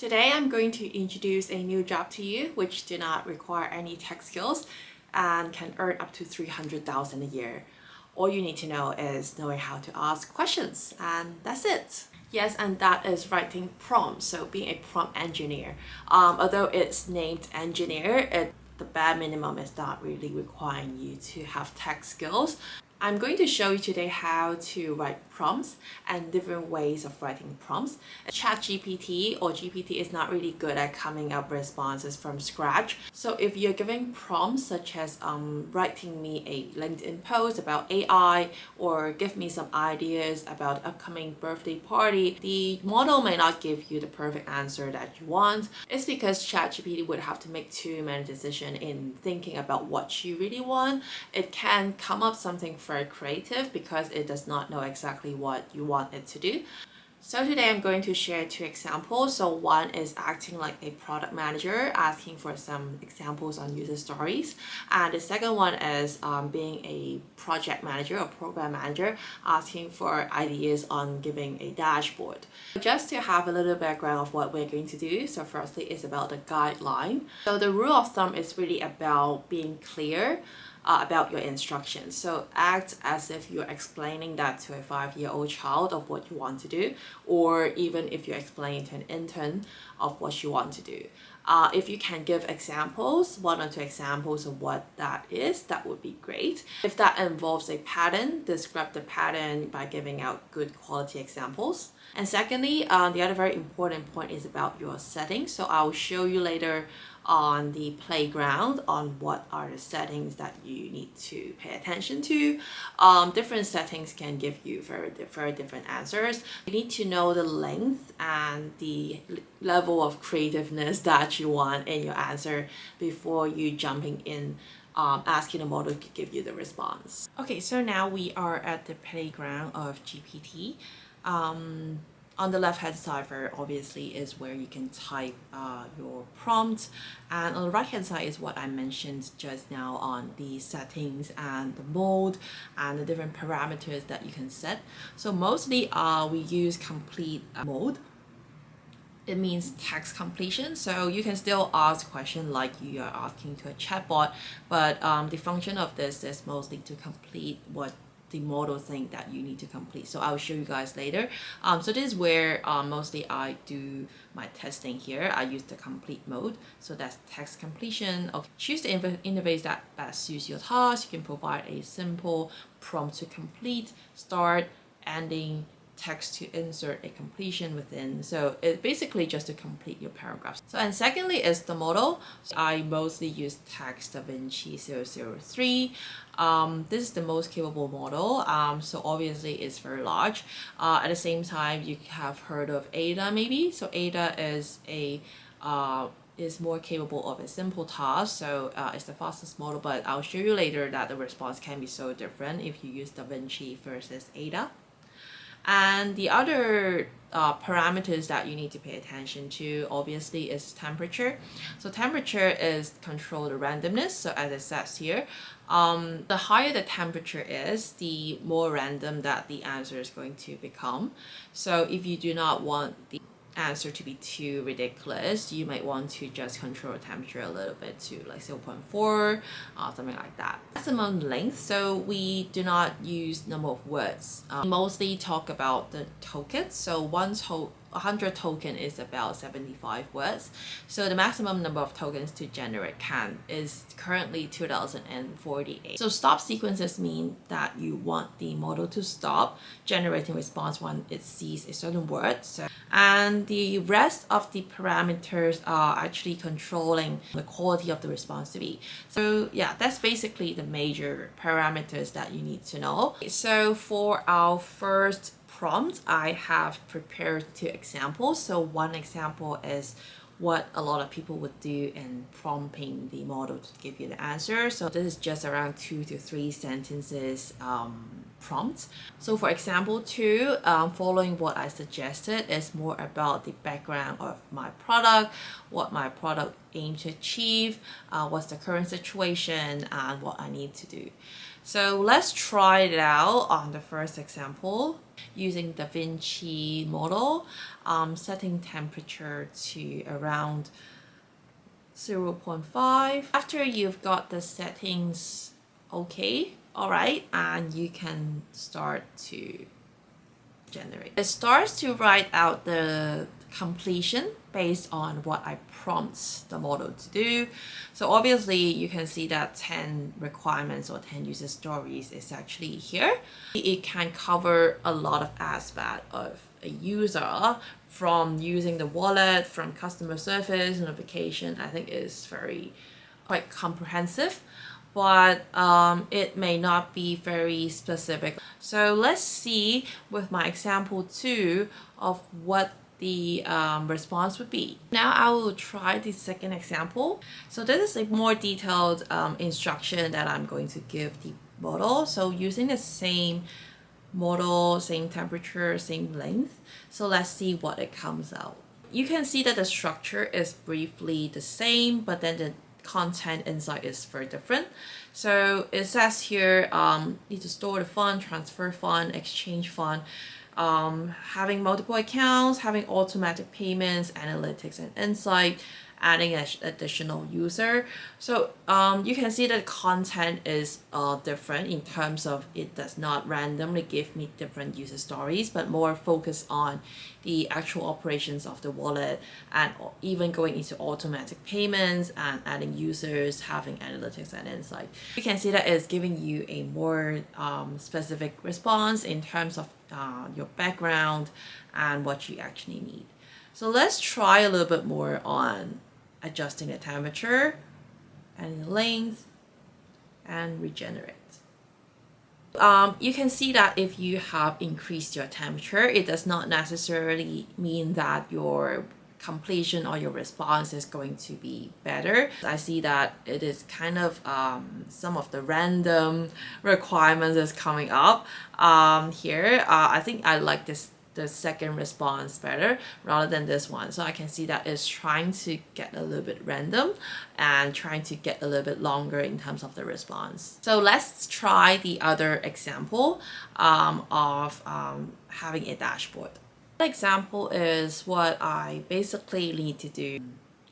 Today I'm going to introduce a new job to you which do not require any tech skills and can earn up to 300,000 a year. All you need to know is knowing how to ask questions, and that's it. Yes, and that is writing prompts, so being a prompt engineer. Although it's named engineer, the bare minimum is not really requiring you to have tech skills. I'm going to show you today how to write prompts and different ways of writing prompts. ChatGPT or GPT is not really good at coming up with responses from scratch. So if you're giving prompts such as writing me a LinkedIn post about AI or give me some ideas about upcoming birthday party, the model may not give you the perfect answer that you want. It's because ChatGPT would have to make too many decisions in thinking about what you really want. It can come up something very creative because it does not know exactly what you want it to do. So today I'm going to share two examples. So one is acting like a product manager, asking for some examples on user stories. And the second one is being a project manager or program manager, asking for ideas on giving a dashboard. Just to have a little background of what we're going to do. So firstly, it's about the guideline. So the rule of thumb is really about being clear about your instructions. So act as if you're explaining that to a 5-year-old child of what you want to do, or even if you're explaining to an intern of what you want to do. If you can give examples, 1 or 2 examples of what that is, that would be great. If that involves a pattern, describe the pattern by giving out good quality examples. And secondly, the other very important point is about your settings. So I'll show you later on the playground on what are the settings that you need to pay attention to. Different settings can give you very different answers. You need to know the length and the level of creativeness that you want in your answer before you jumping in asking the model to give you the response. Okay, so now we are at the playground of GPT. On the left hand side, very obviously, is where you can type your prompt, and on the right hand side is what I mentioned just now on the settings and the mode and the different parameters that you can set. So mostly we use complete mode. It means text completion, so you can still ask questions like you are asking to a chatbot, but the function of this is mostly to complete what the model thing that you need to complete. So I'll show you guys later. So this is where mostly I do my testing here. I use the complete mode. So that's text completion. Okay. Choose the interface that best suits your task. You can provide a simple prompt to complete, start, ending, text to insert a completion within. So it's basically just to complete your paragraphs. So, and secondly is the model. So I mostly use Text DaVinci 003. This is the most capable model. So obviously it's very large. At the same time, you have heard of Ada maybe. So Ada is is more capable of a simple task, so it's the fastest model, but I'll show you later that the response can be so different if you use DaVinci versus Ada. And the other parameters that you need to pay attention to obviously is temperature. So temperature is control the randomness. So as it says here, the higher the temperature is, the more random that the answer is going to become. So if you do not want the answer to be too ridiculous, you might want to just control the temperature a little bit to like 0.4, something like that. Maximum length, so we do not use number of words. Mostly talk about the tokens. So 100 token is about 75 words. So the maximum number of tokens to generate is currently 2048. So stop sequences mean that you want the model to stop generating response when it sees a certain word. And the rest of the parameters are actually controlling the quality of the response to be. So yeah, that's basically the major parameters that you need to know. So for our first prompt, I have prepared 2 examples. So one example is what a lot of people would do in prompting the model to give you the answer. So this is just around 2 to 3 sentences prompt. So for example 2, following what I suggested is more about the background of my product, what my product aims to achieve, what's the current situation, and what I need to do. So let's try it out on the first example using DaVinci model, setting temperature to around 0.5. After you've got the settings okay, all right, and you can start to generate. It starts to write out the completion based on what I prompt the model to do. So obviously you can see that 10 requirements or 10 user stories is actually here. It can cover a lot of aspects of a user, from using the wallet, from customer service, notification. I think is quite comprehensive, but it may not be very specific. So let's see with my example 2 of what the response would be. Now I will try the second example. So this is a more detailed instruction that I'm going to give the model. So using the same model, same temperature, same length. So let's see what it comes out. You can see that the structure is briefly the same, but then the content inside is very different. So it says here, need to store the fund, transfer fund, exchange fund, having multiple accounts, having automatic payments, analytics and insight, adding an additional user. So you can see that content is different in terms of it does not randomly give me different user stories, but more focused on the actual operations of the wallet, and even going into automatic payments and adding users, having analytics and insight. You can see that it's giving you a more specific response in terms of your background and what you actually need. So let's try a little bit more on adjusting the temperature and the length and regenerate. You can see that if you have increased your temperature, it does not necessarily mean that your completion or your response is going to be better. I see that it is kind of some of the random requirements is coming up here. I think I like the second response better rather than this one. So I can see that it's trying to get a little bit random and trying to get a little bit longer in terms of the response. So let's try the other example of having a dashboard. The example is what I basically need to do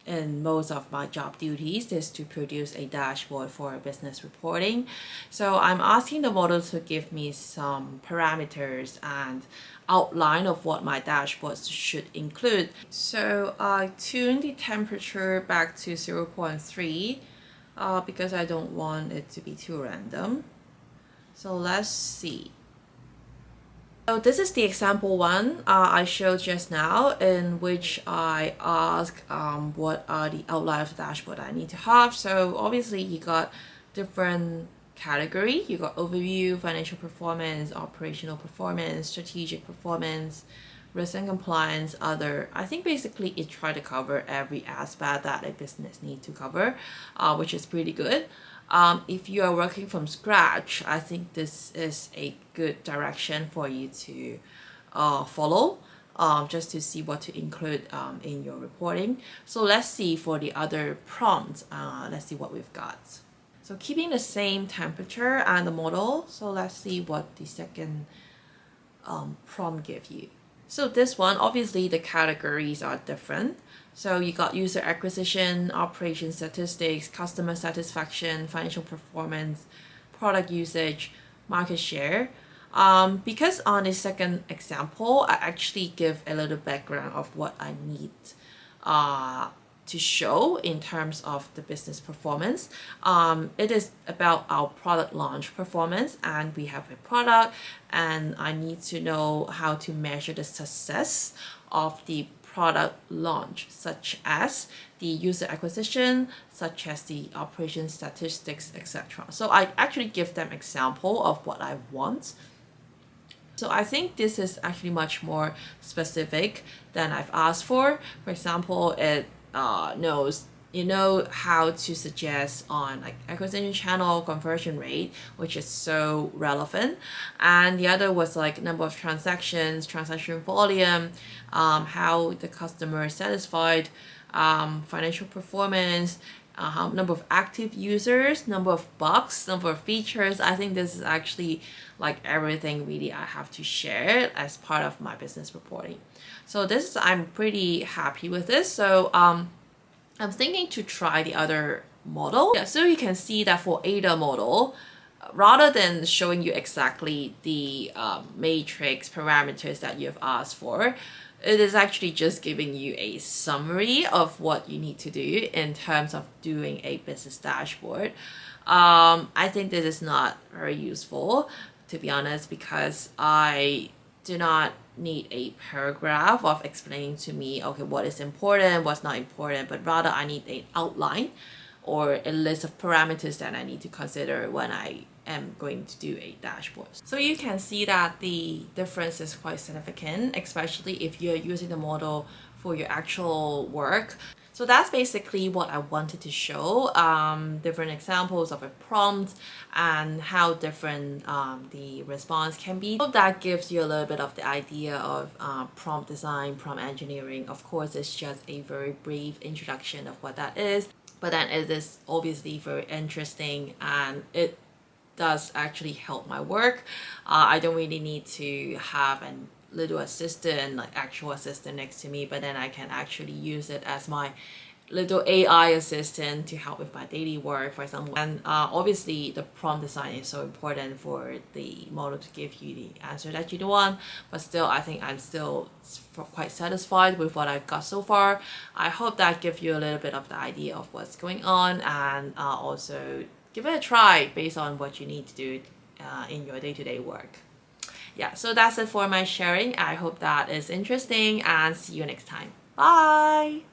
in most of my job duties is to produce a dashboard for business reporting. So I'm asking the model to give me some parameters and outline of what my dashboards should include. So I tune the temperature back to 0.3 because I don't want it to be too random. So let's see. So this is the example 1 I showed just now, in which I ask what are the outline of the dashboard I need to have. So obviously you got different category. You got overview, financial performance, operational performance, strategic performance, risk and compliance, other. I think basically it tried to cover every aspect that a business needs to cover, which is pretty good. If you are working from scratch, I think this is a good direction for you to follow, just to see what to include in your reporting. So let's see for the other prompts. Let's see what we've got. So keeping the same temperature and the model. So let's see what the second prompt gives you. So this one, obviously the categories are different. So you got user acquisition, operation statistics, customer satisfaction, financial performance, product usage, market share. Because on the second example, I actually give a little background of what I need to show in terms of the business performance. It is about our product launch performance, and we have a product, and I need to know how to measure the success of the product launch, such as the user acquisition, such as the operation statistics, etc. So I actually give them example of what I want. So I think this is actually much more specific than I've asked for. For example, it knows you know how to suggest on like acquisition channel conversion rate, which is so relevant. And the other was like number of transactions, transaction volume, how the customer is satisfied, financial performance, number of active users, number of bugs, number of features. I think this is actually like everything really I have to share as part of my business reporting. So this is, I'm pretty happy with this. So I'm thinking to try the other model. Yeah, so you can see that for ADA model, rather than showing you exactly the matrix parameters that you've asked for, it is actually just giving you a summary of what you need to do in terms of doing a business dashboard. I think this is not very useful, to be honest, because I do not need a paragraph of explaining to me, okay, what is important, what's not important, but rather I need an outline or a list of parameters that I need to consider when I am going to do a dashboard. So you can see that the difference is quite significant, especially if you're using the model for your actual work. So that's basically what I wanted to show, different examples of a prompt and how different the response can be. So that gives you a little bit of the idea of prompt design, prompt engineering. Of course, it's just a very brief introduction of what that is, but then it is obviously very interesting and it does actually help my work. I don't really need to have an little assistant, like actual assistant next to me, but then I can actually use it as my little AI assistant to help with my daily work, for example. And obviously the prompt design is so important for the model to give you the answer that you want, but still I think I'm still quite satisfied with what I've got so far. I hope that gives you a little bit of the idea of what's going on, and also give it a try based on what you need to do in your day-to-day work. Yeah, so that's it for my sharing. I hope that is interesting, and see you next time. Bye!